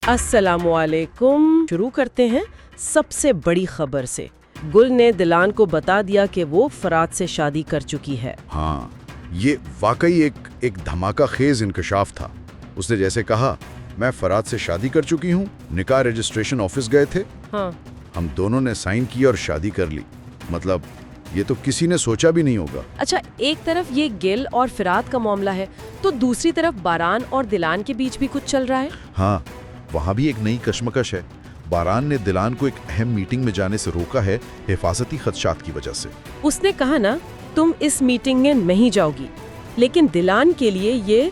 अस्सलामुअलैकुम। शुरू करते हैं सबसे बड़ी खबर से। गुल ने दिलान को बता दिया कि वो फरात से शादी कर चुकी है। हाँ, ये वाकई एक धमाका खेज इंकशाफ था। उसने जैसे कहा, मैं फरात से शादी कर चुकी हूँ। निकाह रजिस्ट्रेशन ऑफिस गए थे। हाँ। हम दोनों ने साइन किया और शादी कर ली। मतलब ये तो किसी ने सोचा भी नहीं होगा। अच्छा, एक तरफ ये गिल और फिरात का मामला है, तो दूसरी तरफ बारान और दिलान के बीच भी कुछ चल रहा है। हाँ, वहाँ भी एक नई कश्मकश है। बारान ने दिलान को एक अहम मीटिंग में जाने से रोका है, हिफाजती खदशात की वजह से। उसने कहा ना, तुम इस मीटिंग में नहीं जाओगी, लेकिन दिलान के लिए ये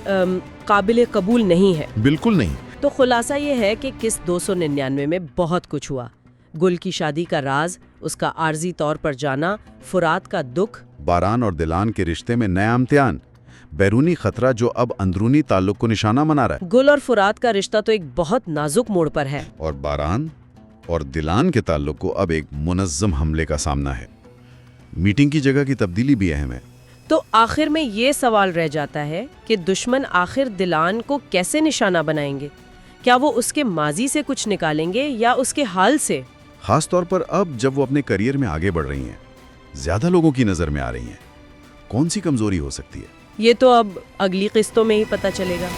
काबिल कबूल नहीं है। बिल्कुल नहीं। तो खुलासा ये है कि किस 299 में बहुत कुछ हुआ। गुल की शादी का राज, उसका आर्जी तौर पर जाना, फुरात का दुख, बारान और दिलान के रिश्ते में नया इम्तिहान, बैरूनी खतरा जो अब अंदरूनी ताल्लुक को निशाना बना रहा है। गुल और फुरात का रिश्ता तो एक बहुत नाजुक मोड़ पर है। और बारान और दिलान के ताल्लुक को अब एक मुनज्जम हमले का सामना है। मीटिंग की जगह की तब्दीली भी अहम है। तो आखिर में ये सवाल रह जाता है कि दुश्मन आखिर दिलान को कैसे निशाना बनाएंगे? क्या वो उसके माजी से कुछ निकालेंगे या उसके हाल से? खास तौर पर अब जब वो अपने करियर में आगे बढ़ रही हैं, ज्यादा लोगों की नजर में आ रही हैं। कौन सी कमजोरी हो सकती है? ये तो अब अगली किस्तों में ही पता चलेगा।